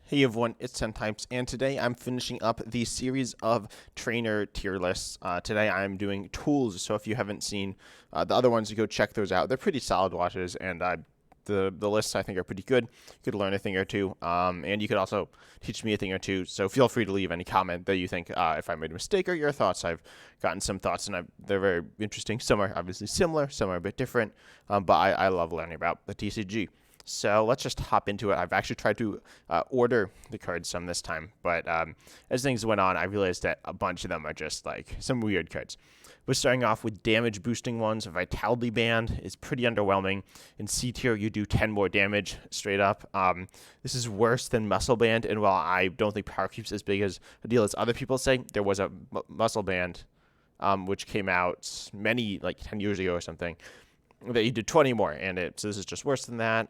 Hey everyone, it's 10 Types, and today I'm finishing up the series of trainer tier lists. Today I'm doing tools, so if you haven't seen the other ones, you go check those out. They're pretty solid watches, and the lists I think are pretty good. You could learn a thing or two, and you could also teach me a thing or two. So feel free to leave any comment that you think if I made a mistake or your thoughts. I've gotten some thoughts, and they're very interesting. Some are obviously similar, some are a bit different, but I love learning about the TCG. So let's just hop into it. I've actually tried to order the cards some this time, but as things went on, I realized that a bunch of them are just like some weird cards. We're starting off with damage boosting ones. Vitality Band is pretty underwhelming. In C tier, you do 10 more damage straight up. This is worse than Muscle Band, and while I don't think Power Creep's as big as a deal as other people say, there was a Muscle Band which came out many, like 10 years ago or something, that you did 20 more, and so this is just worse than that.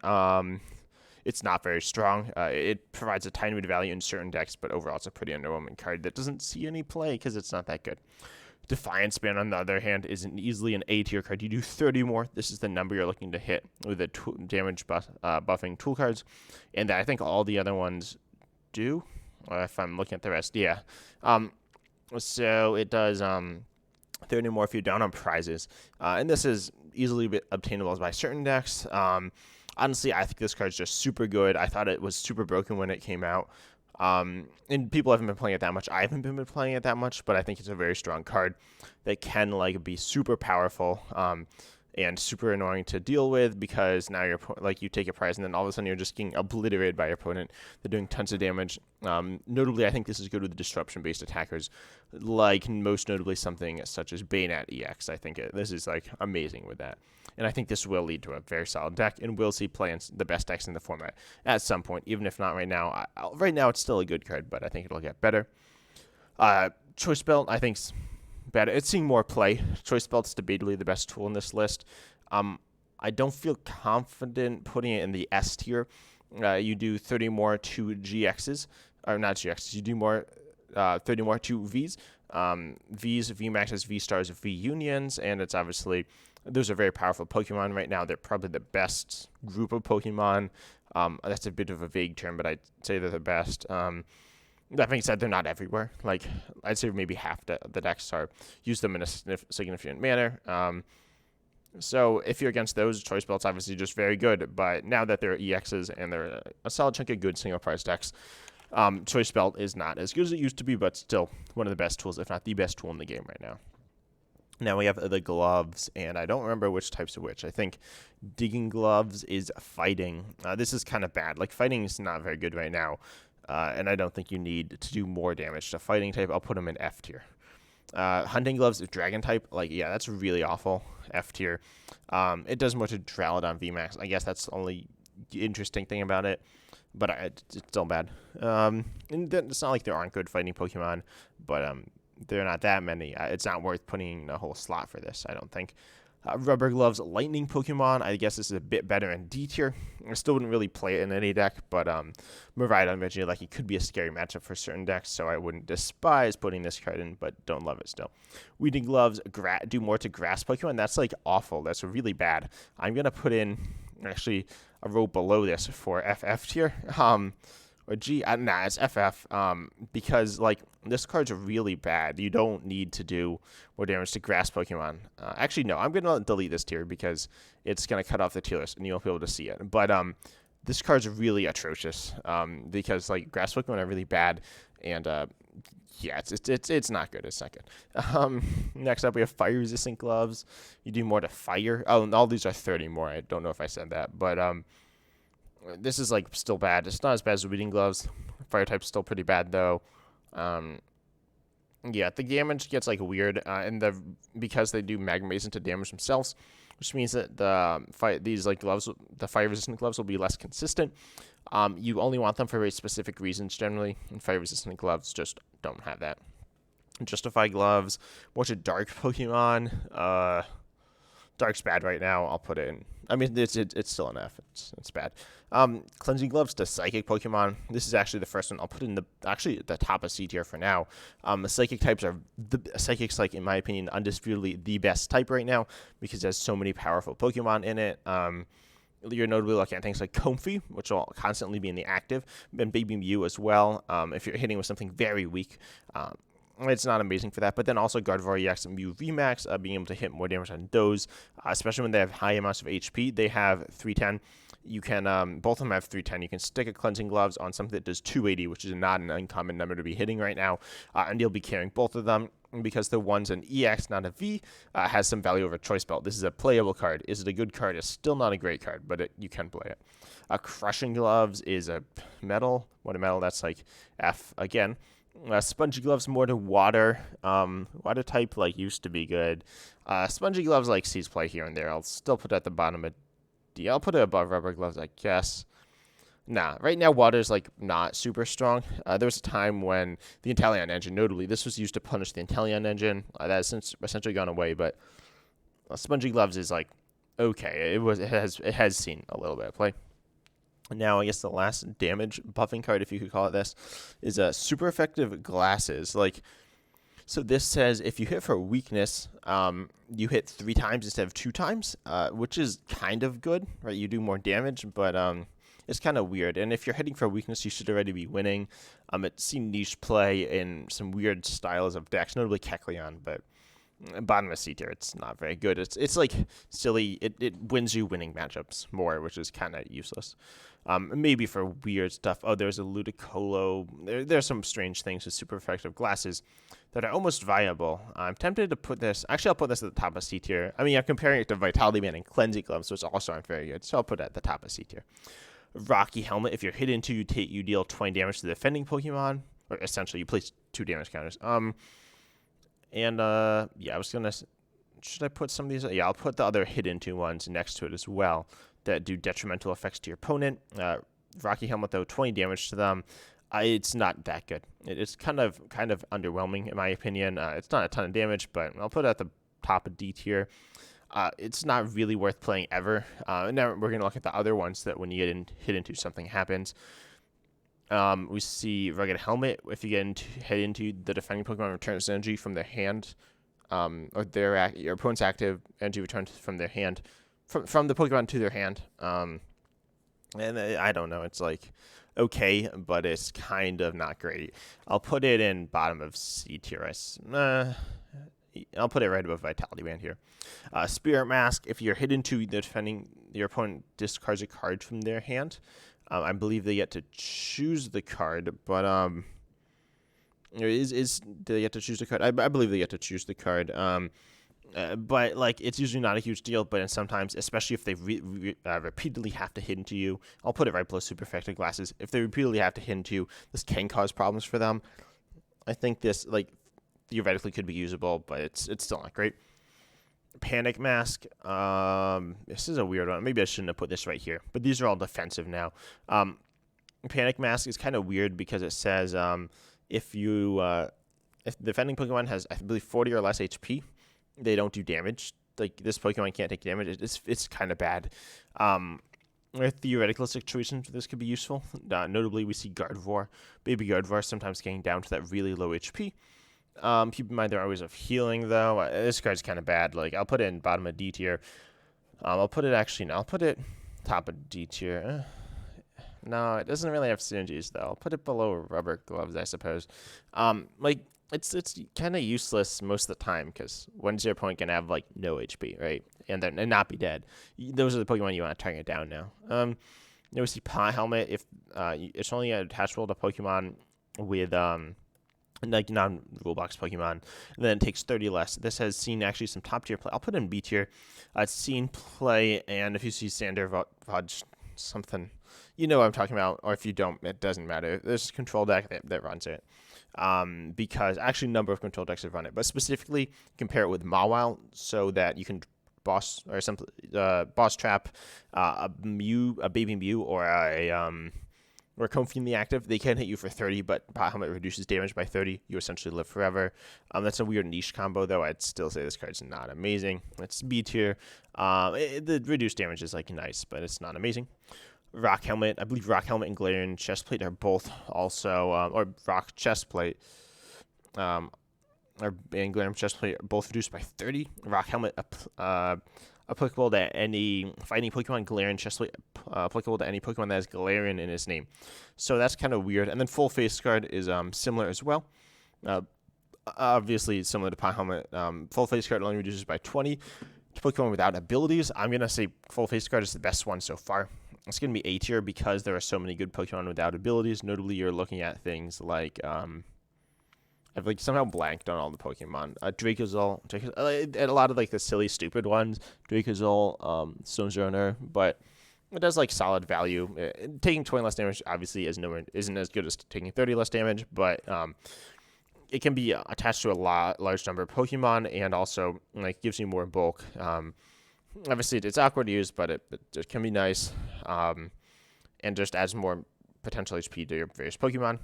It's not very strong. It provides a tiny bit of value in certain decks, but overall it's a pretty underwhelming card that doesn't see any play because it's not that good. Defiance Band, on the other hand, is easily an A tier card. You do 30 more. This is the number you're looking to hit with the damage buffing tool cards, and I think all the other ones do. If I'm looking at the rest, yeah. So it does 30 more if you're down on prizes. And this is easily obtainable by certain decks. Honestly, I think this card's just super good. I thought it was super broken when it came out. And people haven't been playing it that much. I haven't been playing it that much, but I think it's a very strong card that can be super powerful. And super annoying to deal with because now you take a prize and then all of a sudden you're just getting obliterated by your opponent. They're doing tons of damage. Notably, I think this is good with the disruption-based attackers, like most notably something such as Bayonet EX. I think this is amazing with that. And I think this will lead to a very solid deck and will see play in the best decks in the format at some point, even if not right now. Right now, it's still a good card, but I think it'll get better. Choice Belt, I think, better. It's seeing more play. Choice Belt's debatably the best tool in this list. I don't feel confident putting it in the S tier. You do 30 more to GXs, or not GXs. You do 30 more to Vs. Vs, VMAXs, V-Stars, V-Unions, and it's obviously, those are very powerful Pokemon right now. They're probably the best group of Pokemon. That's a bit of a vague term, but I'd say they're the best. That being said, they're not everywhere. I'd say maybe half the decks use them in a significant manner. So if you're against those, Choice Belt's obviously just very good. But now that they're EXs and they're a solid chunk of good single price decks, Choice Belt is not as good as it used to be, but still one of the best tools, if not the best tool in the game right now. Now we have the gloves, and I don't remember which types are which. I think Digging Gloves is fighting. This is kind of bad. Fighting is not very good right now. And I don't think you need to do more damage to fighting type. I'll put them in F tier. Hunting Gloves is dragon type. That's really awful. F tier. It does more to Drowdon VMAX. I guess that's the only interesting thing about it. But it's still bad. And it's not like there aren't good fighting Pokemon, but there are not that many. It's not worth putting a whole slot for this, I don't think. Rubber Gloves, Lightning Pokemon. I guess this is a bit better in D tier. I still wouldn't really play it in any deck, but Miraidon mentioned it could be a scary matchup for certain decks, so I wouldn't despise putting this card in, but don't love it still. Weeding Gloves, do more to Grass Pokemon. That's awful. That's really bad. I'm gonna put in actually a row below this for FF tier. Or G, it's FF, because this card's really bad. You don't need to do more damage to Grass Pokemon. Actually, no, I'm gonna delete this tier because it's gonna cut off the tier list and you won't be able to see it. But this card's really atrocious. Because Grass Pokemon are really bad, and yeah, it's not good. It's not good. Next up, we have Fire Resistant Gloves. You do more to fire. Oh, and all these are 30 more. I don't know if I said that, but this is still bad. It's not as bad as Weeding Gloves. Fire type's still pretty bad though. Yeah, the damage gets weird, and because they do Magma Mason to damage themselves, which means that gloves, the fire resistant gloves, will be less consistent. You only want them for very specific reasons generally, and fire resistant gloves just don't have that. Justify Gloves, more to dark Pokemon. Dark's bad right now. I'll put it in. I mean, it's still an F. It's bad. Cleansing Gloves to Psychic Pokemon. This is actually the first one I'll put in the top of C tier for now. The Psychic types are Psychic's in my opinion undisputedly the best type right now because it has so many powerful Pokemon in it. you're notably looking at things like Comfey, which will constantly be in the active, and Baby Mew as well. If you're hitting with something very weak, it's not amazing for that. But then also Gardevoir EX and Mew VMAX, being able to hit more damage on those, especially when they have high amounts of HP. They have 310. You can, both of them have 310. You can stick a Cleansing Gloves on something that does 280, which is not an uncommon number to be hitting right now, and you'll be carrying both of them because the one's an EX, not a V, has some value over Choice Belt. This is a playable card. Is it a good card? It's still not a great card, but you can play it. Crushing Gloves is a metal. What a metal, that's like F again. Spongy Gloves more to water. Water type like used to be good. Spongy Gloves like sees play here and there. I'll still put it at the bottom of D. I'll put it above Rubber Gloves, I guess. Nah, right now water's like not super strong. There was a time when the Inteleon engine, notably, this was used to punish the Inteleon engine. That has since essentially gone away, but Spongy Gloves is like okay. It has seen a little bit of play. Now, I guess the last damage buffing card, if you could call it this, is super effective Glasses. So this says if you hit for weakness, you hit 3 times instead of 2 times, which is kind of good, right? You do more damage, but it's kind of weird. And if you're hitting for weakness, you should already be winning. It's seen niche play in some weird styles of decks, notably Kecleon, but bottom of C tier, it's not very good. It's like silly. It wins you winning matchups more, which is kind of useless. Maybe for weird stuff. Oh, there's a Ludicolo. There's some strange things with super effective Glasses that are almost viable. I'm tempted to put this. Actually, I'll put this at the top of C tier. I mean, I'm comparing it to Vitality Band and Cleansing Gloves, so it's also not very good. So I'll put it at the top of C tier. Rocky Helmet. If you're hit into, you deal 20 damage to the defending Pokemon, or essentially you place 2 damage counters. Yeah, I was gonna. Should I put some of these? Yeah, I'll put the other hit into ones next to it as well that do detrimental effects to your opponent. Rocky Helmet, though, 20 damage to them. It's not that good. It's kind of underwhelming in my opinion. It's not a ton of damage, but I'll put it at the top of D tier. It's not really worth playing ever. Now we're gonna look at the other ones that when you hit into something happens. We see Rugged Helmet. If you hit into the defending Pokemon, returns energy from their hand, or your opponent's active energy returns from their hand, from the Pokemon to their hand. And I don't know. It's like okay, but it's kind of not great. I'll put it in bottom of C tier. I'll put it right above Vitality Band here. Spirit Mask. If you're hit into the defending, your opponent discards a card from their hand. I believe they get to choose the card, but do they get to choose the card? I believe they get to choose the card. But like it's usually not a huge deal. But sometimes, especially if they repeatedly have to hit into you, I'll put it right below super effective Glasses. If they repeatedly have to hit into you, this can cause problems for them. I think this theoretically could be usable, but it's still not great. Panic Mask. This is a weird one. Maybe I shouldn't have put this right here, but these are all defensive now. Panic Mask is kind of weird because it says if the defending Pokemon has, I believe, 40 or less HP, they don't do damage. Like this Pokemon can't take damage. It's kind of bad. Theoretical situations this could be useful. Notably, we see Gardevoir, Baby Gardevoir, sometimes getting down to that really low HP. Keep in mind there are ways of healing though. This card's kind of bad. Like I'll put it in bottom of D tier. I'll put it top of D tier. No, it doesn't really have synergies though. I'll put it below Rubber Gloves, I suppose. It's kind of useless most of the time because one 0 point can have like no HP, right, and not be dead. Those are the Pokemon you want to target down now. We see Pot Helmet. If it's only attachable to Pokemon with like non-rule box Pokemon, and then it takes 30 less. This has seen actually some top tier play. I'll put it in B tier. It's seen play, and if you see Sander Vodge something, you know what I'm talking about, or if you don't, it doesn't matter. There's a control deck that runs it, because actually a number of control decks have run it, but specifically compare it with Mawile so that you can boss trap a Baby Mew or Comfey in the active. They can hit you for 30, but Pot Helmet reduces damage by 30. You essentially live forever. That's a weird niche combo, though. I'd still say this card's not amazing. It's B tier. The reduced damage is like nice, but it's not amazing. Rock Helmet. I believe Rock Helmet and Galarian Chestplate are both also, or Rock Chestplate, and Galarian Chestplate are both reduced by 30. Rock Helmet applicable to any fighting Pokemon. Galarian Chestplate applicable to any Pokemon that has Galarian in its name. So that's kind of weird. And then Full Face Guard is similar as well. Obviously, similar to Pot Helmet. Full Face Guard only reduces by 20 to Pokemon without abilities. I'm going to say Full Face Guard is the best one so far. It's going to be A tier because there are so many good Pokemon without abilities. Notably, you're looking at things like I've somehow blanked on all the Pokemon. Dracozolt, and a lot of the silly, stupid ones. Dracozolt, Stonjourner, but it does solid value. Taking 20 less damage obviously isn't as good as taking 30 less damage, but it can be attached to a large number of Pokemon, and also gives you more bulk. Obviously, it's awkward to use, but it can be nice, and just adds more potential HP to your various Pokemon.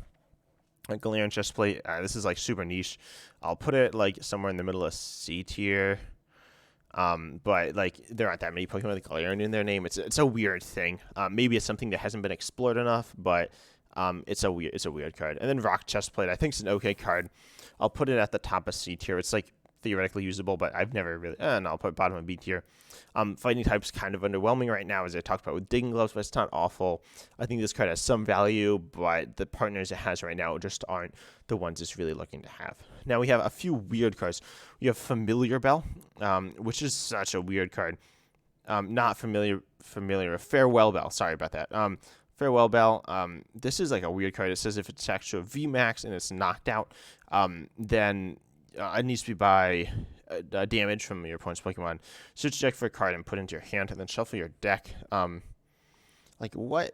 Galarian Chestplate, this is super niche. I'll put it somewhere in the middle of C tier. But there aren't that many Pokemon with Galarian in their name. It's a weird thing. Maybe it's something that hasn't been explored enough, but it's a weird card. And then Rock Chestplate, I think it's an okay card. I'll put it at the top of C tier. It's theoretically usable, but I've never really. And I'll put bottom of B tier. Fighting type's kind of underwhelming right now, as I talked about with Digging Gloves, but it's not awful. I think this card has some value, but the partners it has right now just aren't the ones it's really looking to have. Now we have a few weird cards. We have Familiar Bell, which is such a weird card. Not familiar. Farewell Bell. Sorry about that. Farewell Bell. This is a weird card. It says if it's attached to a VMAX and it's knocked out, then it needs to be by damage from your opponent's Pokemon. Search deck for a card and put it into your hand, and then shuffle your deck. What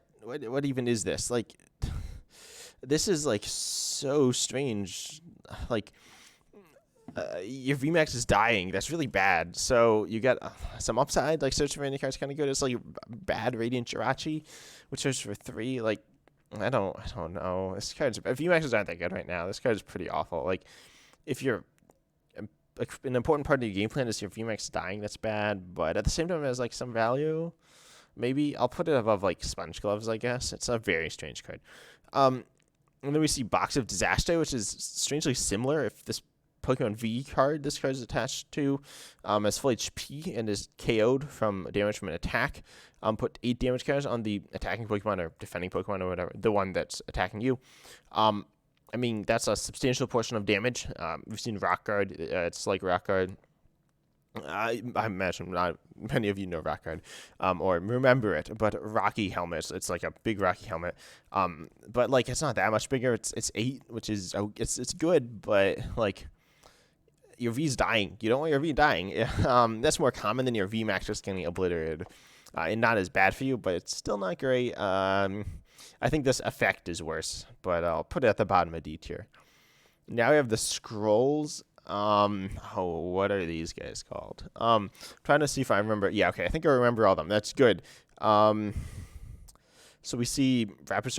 even is this? This is so strange. Your VMAX is dying. That's really bad. So you got some upside. Search for any cards kind of good. It's bad Radiant Jirachi, which search for 3. I don't know. This card's VMAXs aren't that good right now. This card is pretty awful. If you're an important part of your game plan is your VMAX dying, that's bad. But at the same time, it has some value. Maybe I'll put it above Sponge Gloves, I guess. It's a very strange card. And then we see Box of Disaster, which is strangely similar. If this Pokemon V card this card is attached to has full HP and is KO'd from damage from an attack, put 8 damage counters on the attacking Pokemon or defending Pokemon or whatever, the one that's attacking you. That's a substantial portion of damage. We've seen Rock Guard. It's Rock Guard. I imagine not many of you know Rock Guard or remember it, but Rocky Helmet. It's a big Rocky Helmet. But it's not that much bigger. It's 8, which is it's good, but your V's dying. You don't want your V dying. That's more common than your VMAX just getting obliterated. And not as bad for you, but it's still not great. I think this effect is worse, but I'll put it at the bottom of D tier. Now we have the scrolls. What are these guys called? Trying to see if I remember. Yeah, okay, I think I remember all of them. That's good. So we see Rapid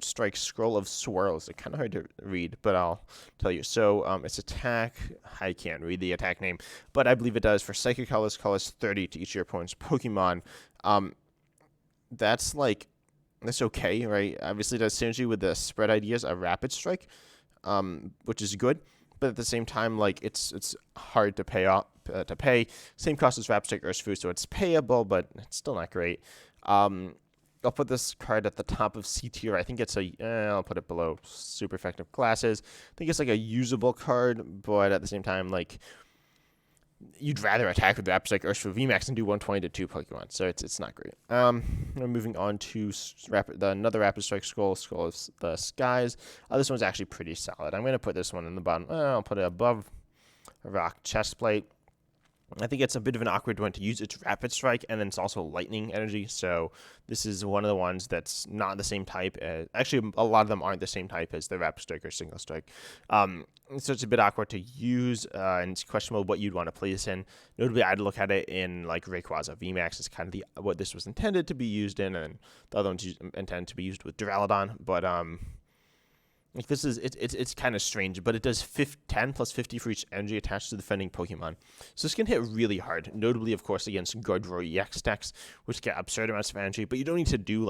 Strike Scroll of Swirls. They're kind of hard to read, but I'll tell you. So it's attack. I can't read the attack name, but I believe it does. For Psychic Colors, colors 30 to each of your opponent's Pokemon. That's that's okay, right? Obviously, it does synergy with the spread ideas of Rapid Strike, which is good. But at the same time, it's hard to pay off to pay. Same cost as Rapid Strike Urshifu, so it's payable, but it's still not great. I'll put this card at the top of C tier. I think it's I'll put it below Super Effective Glasses. I think it's a usable card, but at the same time, you'd rather attack with Rapid Strike Urshifu VMAX and do 120 to 2 Pokemon, so it's not great. Moving on to another Rapid Strike Scroll of the Skies. This one's actually pretty solid. I'm going to put this one in the bottom. I'll put it above Rock Chestplate. I think it's a bit of an awkward one to use. It's Rapid Strike, and then it's also Lightning Energy. So this is one of the ones that's not the same type as... Actually, a lot of them aren't the same type as the Rapid Strike or Single Strike. So it's a bit awkward to use, and it's questionable what you'd want to play this in. Notably, I'd look at it in Rayquaza VMAX is kind of what this was intended to be used in, and the other one's intended to be used with Duraludon. But this is it's kind of strange, but it does 10 plus 50 for each energy attached to the defending Pokemon. So this can hit really hard, notably, of course, against Gardevoir EX decks, which get absurd amounts of energy, but you don't need to do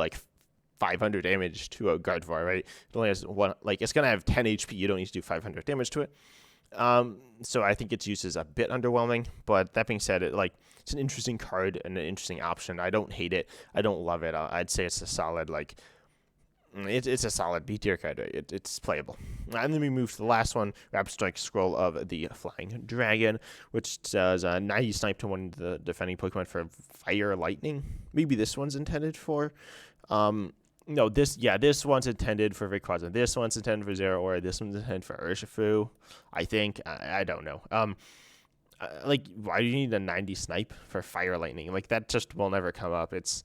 500 damage to a Gardevoir, right? It only has one, it's going to have 10 HP, you don't need to do 500 damage to it. So I think its use is a bit underwhelming, but that being said, it's an interesting card and an interesting option. I don't hate it. I don't love it. I'd say it's a solid it's a solid B tier card. It's playable. And then we move to the last one, Rapid Strike Scroll of the Flying Dragon, which does 90 snipe to one of the defending Pokemon for Fire Lightning. Maybe this one's intended for. No, this one's intended for Rayquaza. This one's intended for Zeraora. This one's intended for Urshifu. I think. I don't know. Why do you need a 90 snipe for Fire Lightning? Like, that just will never come up. It's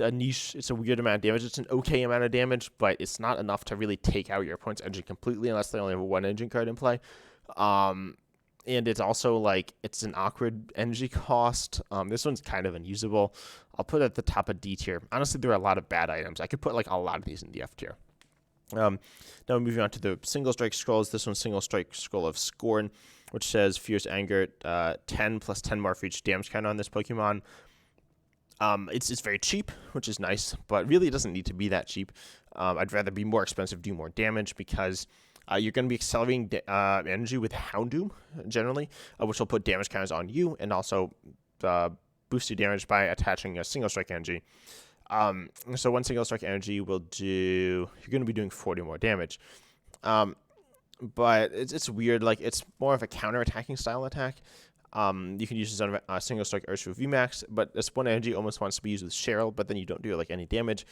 a niche. It's a weird amount of damage. It's an okay amount of damage, but it's not enough to really take out your opponent's engine completely unless they only have one engine card in play. And it's also it's an awkward energy cost. This one's kind of unusable. I'll put it at the top of D tier. Honestly, there are a lot of bad items. I could put a lot of these in the F tier. Now moving on to the single strike scrolls. This one's single strike scroll of Scorn, which says Fierce Anger, 10 plus 10 more for each damage counter on this Pokemon. It's very cheap, which is nice, but really it doesn't need to be that cheap. I'd rather be more expensive, do more damage, because you're going to be accelerating energy with Houndoom, generally, which will put damage counters on you, and also boost your damage by attaching a single strike energy. So one single strike energy will do, you're going to be doing 40 more damage. But it's weird, it's more of a counter-attacking style attack. You can use this on a single strike Urshifu VMAX, but this one energy almost wants to be used with Cheryl, but then you don't do any damage.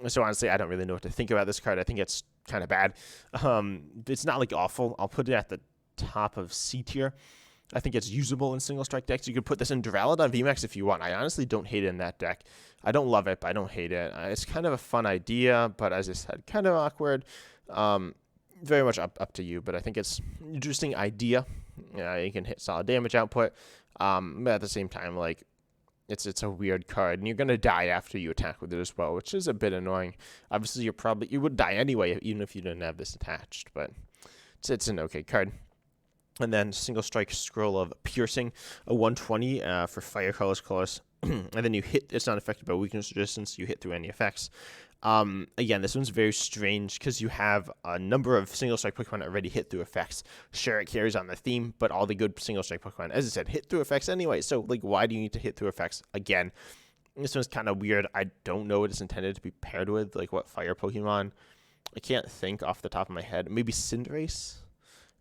So honestly, I don't really know what to think about this card. I think it's kind of bad. It's not awful. I'll put it at the top of C tier. I think it's usable in single strike decks. You could put this in Duraludon VMAX if you want. I honestly don't hate it in that deck. I don't love it, but I don't hate it. It's kind of a fun idea, but as I said, kind of awkward. Very much up to you, but I think it's an interesting idea. You can hit solid damage output, but at the same time, it's a weird card, and you're gonna die after you attack with it as well, which is a bit annoying. Obviously, you would die anyway, even if you didn't have this attached, but it's an okay card. And then single strike scroll of Piercing, a 120 for Fire Colors, and then you hit. It's not affected by weakness resistance. You hit through any effects. Again, this one's very strange because you have a number of single strike Pokemon already hit through effects. Sure, it carries on the theme, but all the good single strike Pokemon, as I said, hit through effects anyway. So, why do you need to hit through effects again? This one's kind of weird. I don't know what it's intended to be paired with, what fire Pokemon. I can't think off the top of my head. Maybe Cinderace?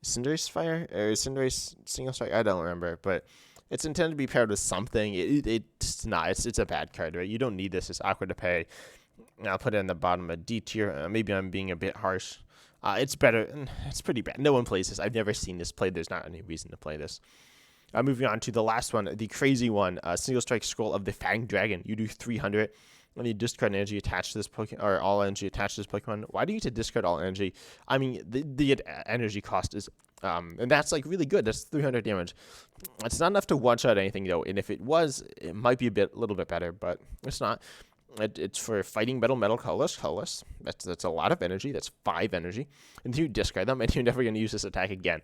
Cinderace Fire? Or Cinderace Single Strike? I don't remember, but it's intended to be paired with something. It's not. It's a bad card, right? You don't need this. It's awkward to pay. I'll put it in the bottom of D tier. Maybe I'm being a bit harsh. It's better. It's pretty bad. No one plays this. I've never seen this played. There's not any reason to play this. Moving on to the last one, the crazy one, single strike scroll of the Fang Dragon. You do 300. When you discard energy attached to this Pokemon, or all energy attached to this Pokemon, why do you need to discard all energy? I mean, the energy cost is, and that's really good. That's 300 damage. It's not enough to one-shot anything though, and if it was, it might be a little bit better, but it's not. It's for Fighting Metal Colorless. That's a lot of energy. That's 5 energy. And you discard them, and you're never going to use this attack again.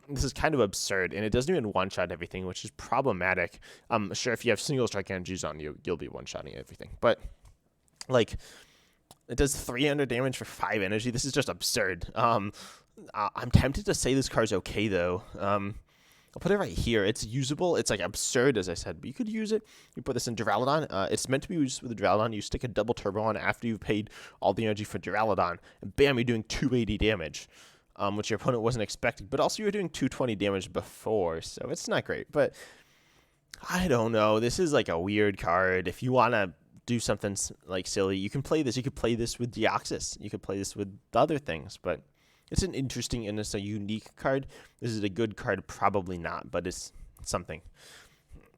This is kind of absurd, and it doesn't even one-shot everything, which is problematic. Sure, if you have single strike energies on you, you'll be one-shotting everything. But, it does 300 damage for 5 energy. This is just absurd. I'm tempted to say this card's okay, though. I'll put it right here. It's usable. It's absurd, as I said, but you could use it. You put this in Duraludon. It's meant to be used with the Duraludon. You stick a double turbo on after you've paid all the energy for Duraludon, and bam, you're doing 280 damage, which your opponent wasn't expecting. But also, you're doing 220 damage before, so it's not great. But I don't know. This is a weird card. If you want to do something silly, you can play this. You could play this with Deoxys. You could play this with other things, but it's an interesting and it's a unique card. Is it a good card? Probably not, but it's something.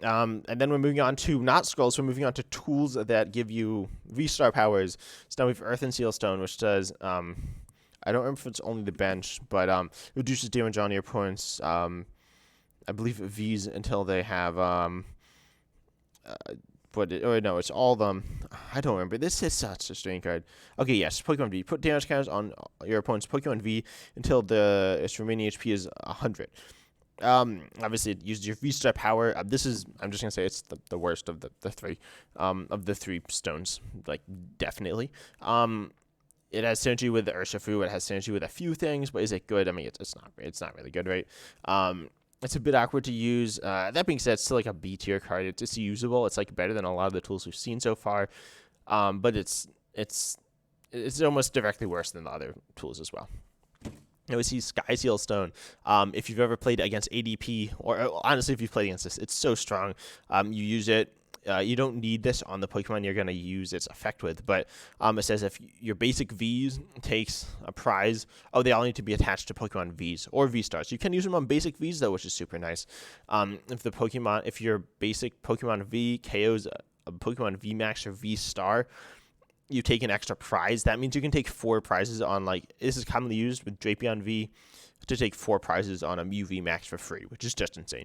And then we're moving on to not scrolls. We're moving on to tools that give you V-Star powers. So now we have Earth and Seal Stone, which does, I don't remember if it's only the bench, but reduces damage on your opponents. I believe V's until they have, no, it's all them. I don't remember. This is such a strange card. Okay, yes, Pokemon V. Put damage counters on your opponent's Pokemon V until its remaining HP is 100. Obviously, it uses your V-Star power. I'm just going to say it's the worst of the three, of the 3 stones, definitely. It has synergy with the Urshifu. It has synergy with a few things, but is it good? I mean, it's not. It's not really good, right? It's a bit awkward to use. That being said, it's still like a B tier card. It's usable. It's like better than a lot of the tools we've seen so far. But it's almost directly worse than the other tools as well. Now we see Sky Seal Stone. If you've ever played against ADP, or honestly, if you've played against this, it's so strong. You use it. You don't need this on the Pokemon you're going to use its effect with, but it says if your basic Vs takes a prize, they all need to be attached to Pokemon Vs or V-Stars. You can use them on basic Vs, though, which is super nice. If your basic Pokemon V KOs a Pokemon VMAX or V-Star, you take an extra prize. That means you can take 4 prizes on, this is commonly used with Drapion V, to take 4 prizes on a Mew VMAX for free, which is just insane.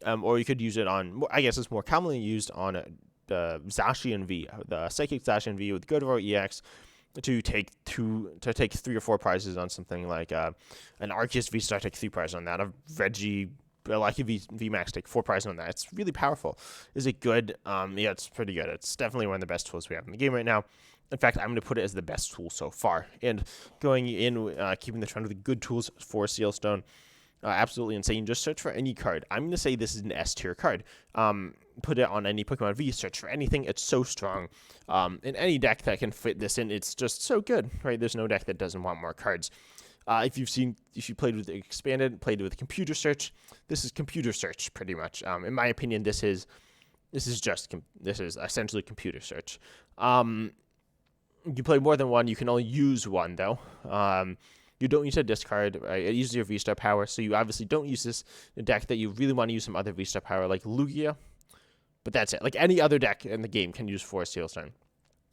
Or you could use it on, I guess it's more commonly used on the Zacian V, the Psychic Zacian V with Gardevoir EX, to take 3 or 4 prizes on something like an Arceus V-Star, take 3 prizes on that. A Reggie Lucky VMAX, take 4 prizes on that. It's really powerful. Is it good? Yeah, it's pretty good. It's definitely one of the best tools we have in the game right now. In fact, I'm going to put it as the best tool so far. And going in, keeping the trend with the good tools for Sealstone, absolutely insane. Just search for any card. I'm going to say this is an S tier card. Put it on any Pokemon V, search for anything. It's so strong. In any deck that can fit this in, it's just so good, right? There's no deck that doesn't want more cards. If you played with Expanded, played with Computer Search, this is Computer Search pretty much. In my opinion, this is essentially Computer Search. You play more than one. You can only use one, though. You don't use a discard. Right? It uses your V-Star power, so you obviously don't use this in a deck that you really want to use some other V-Star power, like Lugia. But that's it. Like any other deck in the game can use Forest Sealstone.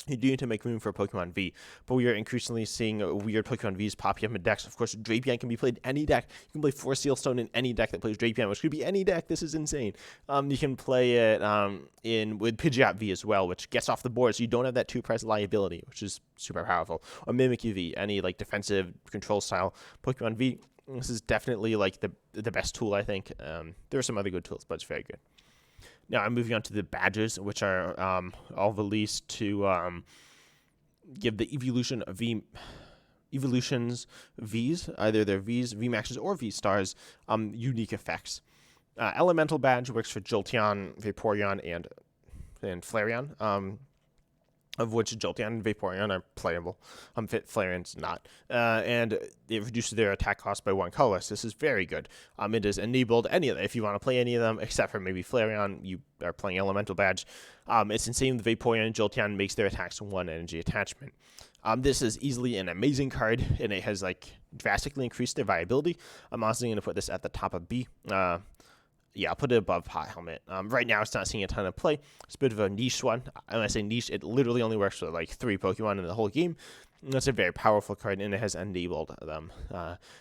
You do need to make room for Pokemon V, but we are increasingly seeing weird Pokemon Vs popping up in decks. Of course, Drapion can be played in any deck. You can play Forest Sealstone in any deck that plays Drapion, which could be any deck. This is insane. You can play it with Pidgeot V as well, which gets off the board, so you don't have that 2-price liability, which is super powerful. Or Mimikyu V, any defensive control style Pokemon V. This is definitely the best tool, I think. There are some other good tools, but it's very good. Now I'm moving on to the badges, which are all released to give the evolutions Vs, either their Vs, VMAXs, or V-Stars, unique effects. Elemental badge works for Jolteon, Vaporeon, and Flareon. Of which Jolteon and Vaporeon are playable. Flareon's not. And it reduces their attack cost by 1 colorless. This is very good. It is enabled any of them. If you want to play any of them, except for maybe Flareon, you are playing Elemental Badge. It's insane. The Vaporeon and Jolteon makes their attacks 1 energy attachment. This is easily an amazing card, and it has drastically increased their viability. I'm honestly going to put this at the top of B. Yeah, I'll put it above Hot Helmet. Right now, it's not seeing a ton of play. It's a bit of a niche one. When I say niche, it literally only works for 3 Pokemon in the whole game. And that's a very powerful card, and it has enabled them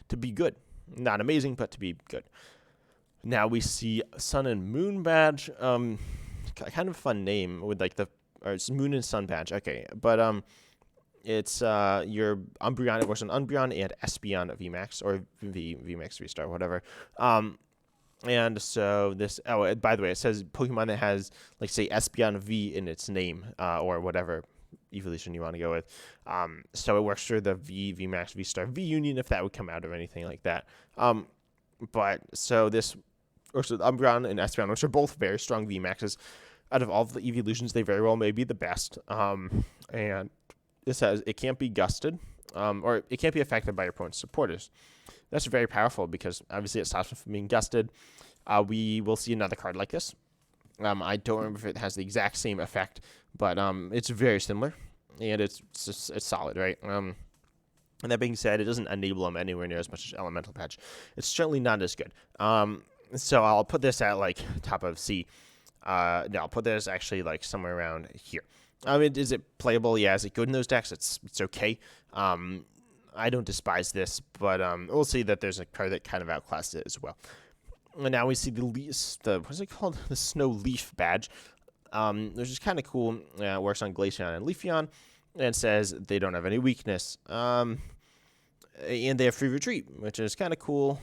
to be good. Not amazing, but to be good. Now we see Sun and Moon Badge. Kind of a fun name with it's Moon and Sun Badge. Okay, but it's your Umbreon. It works on Umbreon and Espeon VMAX or VMAX V-Star, whatever. And so this, by the way, it says Pokemon that has, say, Espeon V in its name, or whatever evolution you want to go with. So it works for the VMAX, V-Star, V-Union, if that would come out of anything like that. But so this works with Umbreon and Espeon, which are both very strong VMAXs. Out of all of the evolutions, they very well may be the best. And this says it can't be gusted, or it can't be affected by your opponent's supporters. That's very powerful because obviously it stops them from being gusted. We will see another card like this. I don't remember if it has the exact same effect, but it's very similar, and it's solid, right? And that being said, it doesn't enable them anywhere near as much as Elemental Patch. It's certainly not as good. So I'll put this at top of C. No, I'll put this actually somewhere around here. Is it playable? Yeah. Is it good in those decks? It's okay. I don't despise this, but we'll see that there's a card that kind of outclassed it as well. And now we see what's it called? The Snow Leaf Badge, which is kind of cool. It works on Glaceon and Leafeon, and says they don't have any weakness. And they have free retreat, which is kind of cool.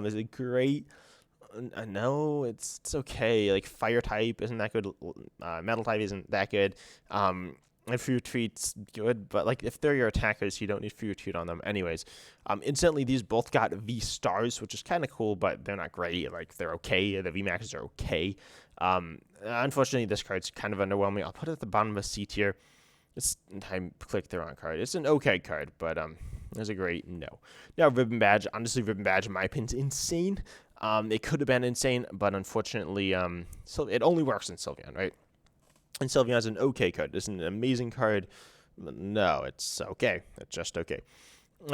Is it great? No, it's okay. Fire type isn't that good. Metal type isn't that good. And free retreat's good, but like if they're your attackers, you don't need free retreat on them anyways. Incidentally, these both got V stars, which is kind of cool, but they're not great. Like they're okay. The V maxes are okay. Unfortunately, this card's kind of underwhelming. I'll put it at the bottom of a C tier. I clicked the wrong card. It's an okay card, but it's a great no. Now Ribbon Badge. Honestly, Ribbon Badge in my opinion is insane. It could have been insane, but unfortunately, so it only works in Sylveon, right? And Sylveon's an okay card. It's an amazing card. No, it's okay. It's just okay.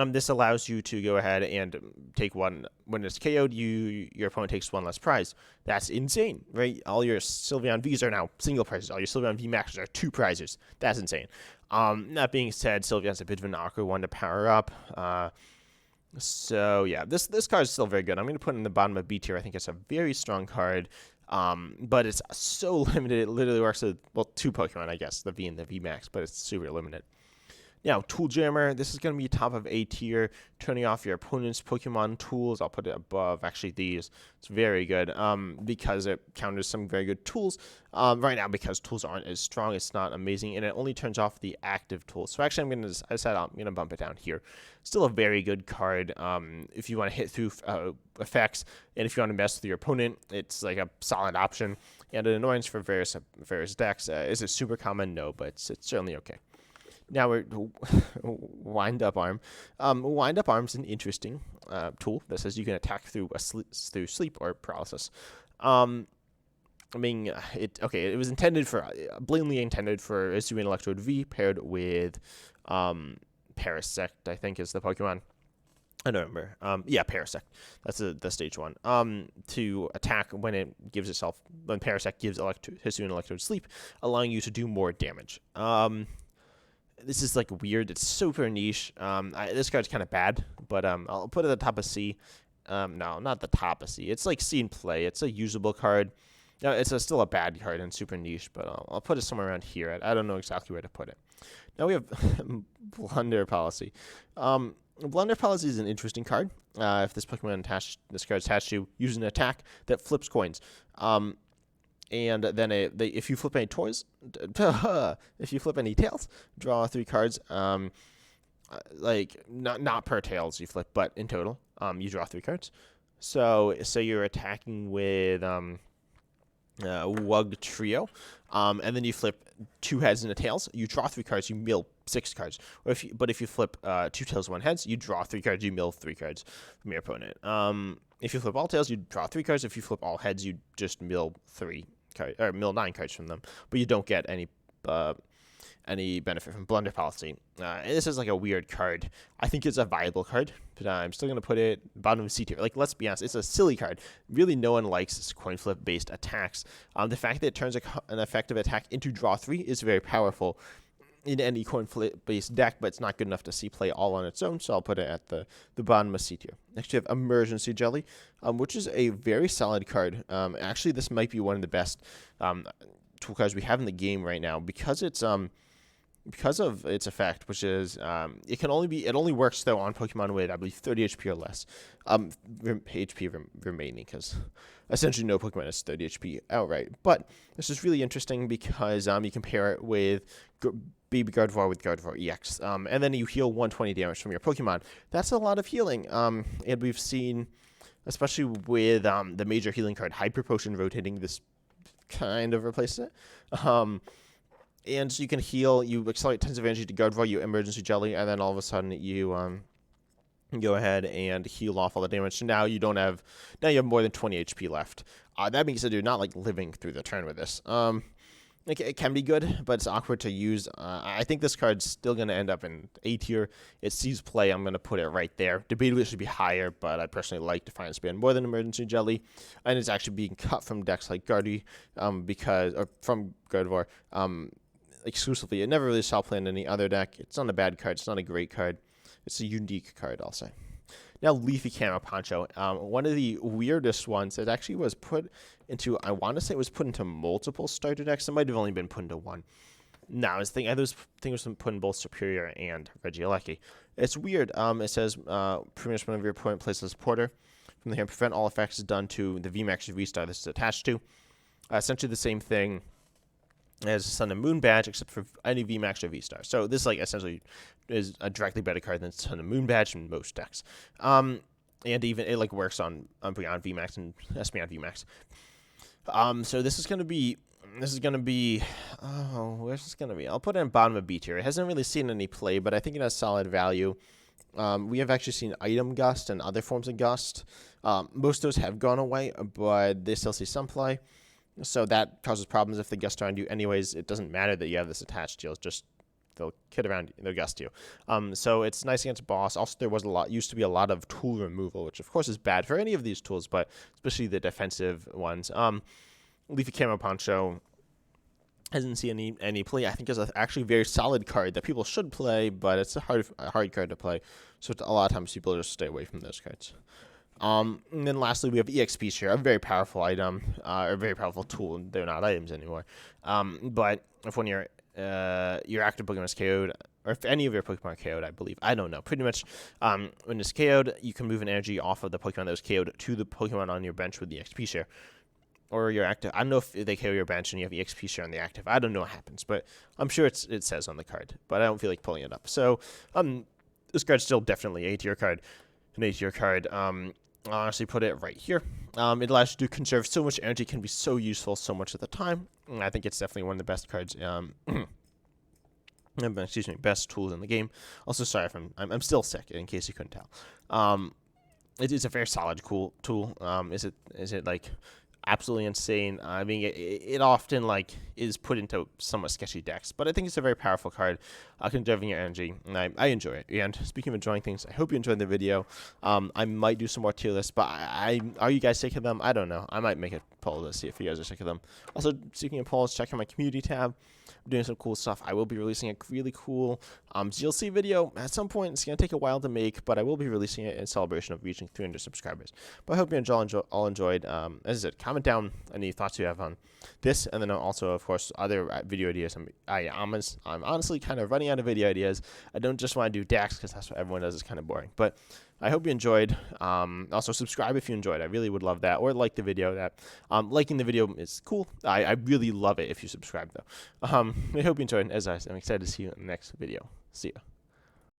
This allows you to go ahead and take one. When it's KO'd, your opponent takes one less prize. That's insane, right? All your Sylveon Vs are now single prizes. All your Sylveon V Maxes are 2 prizes. That's insane. That being said, Sylveon's a bit of an awkward one to power up. So yeah, this card is still very good. I'm going to put it in the bottom of B tier. I think it's a very strong card. But it's so limited. It literally works with, well, 2 Pokemon, I guess, the V and the V Max, but it's super limited. Now, Tool Jammer, this is going to be top of A tier, turning off your opponent's Pokemon tools. I'll put it above, actually, these. It's very good because it counters some very good tools. Right now, because tools aren't as strong, it's not amazing, and it only turns off the active tools. So actually, I decided I'm going to bump it down here. Still a very good card if you want to hit through effects, and if you want to mess with your opponent, it's like a solid option. And an annoyance for various decks. Is it super common? No, but it's certainly okay. Now we're Wind Up Arm. Wind Up Arm is an interesting tool that says you can attack through sleep or paralysis. It was blatantly intended for Hisuian Electrode V paired with Parasect, I think is the Pokemon. I don't remember. Parasect. That's the stage 1. To attack when Parasect gives Hisuian Electrode sleep, allowing you to do more damage. This is like weird. It's super niche. This card's kind of bad, but I'll put it at the top of C. No, not the top of C. It's like C in play. It's a usable card. No, it's still a bad card and super niche, but I'll put it somewhere around here. I don't know exactly where to put it. Now we have Blunder Policy. Blunder Policy is an interesting card. If this card attached to, use an attack that flips coins. And then if you flip any tails, draw 3 cards. Like not per tails you flip, but in total, you draw 3 cards. So you're attacking with Wug Trio, and then you flip 2 heads and a tails. You draw 3 cards. You mill 6 cards. If you flip 2 tails, 1 heads, you draw 3 cards. You mill 3 cards from your opponent. If you flip all tails, you draw 3 cards. If you flip all heads, you just mill 9 cards from them, but you don't get any benefit from Blunder Policy. And this is like a weird card. I think it's a viable card, but I'm still going to put it bottom of C tier. Like, let's be honest, it's a silly card. Really, no one likes coin flip based attacks. The fact that it turns an effective attack into draw 3 is very powerful in any coin flip based deck, but it's not good enough to see play all on its own, so I'll put it at the bottom of C tier. Next, you have Emergency Jelly, which is a very solid card. Actually, this might be one of the best tool cards we have in the game right now because because of its effect, which is it only works though on Pokemon with, I believe, 30 HP or less, HP remaining, because essentially no Pokemon has 30 HP outright. But this is really interesting because you compare it with Baby Gardevoir with Gardevoir EX, and then you heal 120 damage from your Pokemon. That's a lot of healing, and we've seen, especially with the major healing card Hyper Potion rotating, this kind of replaces it. And so you can heal, you accelerate tons of energy to Gardevoir, you Emergency Jelly, and then all of a sudden you go ahead and heal off all the damage. So now you have more than 20 HP left. That being said, you're not like living through the turn with this. It can be good, but it's awkward to use. I think this card's still going to end up in A tier. It sees play. I'm going to put it right there. Debatably, it should be higher, but I personally like Defiant Span more than Emergency Jelly. And it's actually being cut from decks like from Gardevoir, exclusively. It never really saw play in any other deck. It's not a bad card. It's not a great card. It's a unique card, I'll say. Now, Leafy Camo Poncho. One of the weirdest ones that actually was put into, I want to say it was put into multiple starter decks. It might have only been put into one. No, I think it was put in both Superior and Regieleki. It's weird. It says, pretty much whenever your opponent places Porter, from the hand, prevent all effects done to the VMAX V-Star this is attached to. Essentially the same thing It has a Sun and Moon badge, except for any VMAX or V-Star. So this like essentially is a directly better card than Sun and Moon badge in most decks. And even it like works on Beyond VMAX and Beyond VMAX. So this is gonna be. Oh, where's this gonna be? I'll put it in bottom of B tier. It hasn't really seen any play, but I think it has solid value. We have actually seen Item Gust and other forms of Gust. Most of those have gone away, but they still see some play. So that causes problems if they gust around you. Anyways, it doesn't matter that you have this attached to you. It's just they'll kid around you. They'll gust you. So it's nice against boss. Also, there was used to be a lot of tool removal, which of course is bad for any of these tools, but especially the defensive ones. Leafy Camo Poncho hasn't seen any play. I think is actually a very solid card that people should play, but it's a hard card to play. So a lot of times people just stay away from those cards. And then lastly, we have EXP Share, a very powerful item, or a very powerful tool. They're not items anymore. But if when your active Pokemon is KO'd, or if any of your Pokemon are KO'd, I believe, I don't know. Pretty much, when it's KO'd, you can move an energy off of the Pokemon that was KO'd to the Pokemon on your bench with the EXP Share. Or your active. I don't know if they KO your bench and you have EXP Share on the active. I don't know what happens, but I'm sure it says on the card. But I don't feel like pulling it up. So, this card's still definitely an A-tier card. I'll honestly put it right here. It allows you to conserve so much energy, can be so useful so much at the time. And I think it's definitely one of the best cards. Excuse me, best tools in the game. Also, sorry if I'm still sick, in case you couldn't tell. It is a very solid, cool tool. Is it like absolutely insane? I mean, it often like is put into somewhat sketchy decks, but I think it's a very powerful card, conserving your energy, and I enjoy it. And speaking of enjoying things, I hope you enjoyed the video. I might do some more tier lists, but are you guys sick of them? I don't know. I might make a poll to see if you guys are sick of them. Also, speaking of polls, check out my community tab. I'm doing some cool stuff. I will be releasing a really cool DLC video at some point. It's going to take a while to make, but I will be releasing it in celebration of reaching 300 subscribers. But I hope you all enjoyed. As I said, comment down any thoughts you have on this, and then also, of course, other video ideas. I'm honestly kind of running out of video ideas. I don't just want to do DAX because that's what everyone does. It's kind of boring. But I hope you enjoyed. Also, subscribe if you enjoyed. I really would love that. Or like the video. Liking the video is cool. I really love it if you subscribe, though. I hope you enjoyed. As I'm excited to see you in the next video. See ya.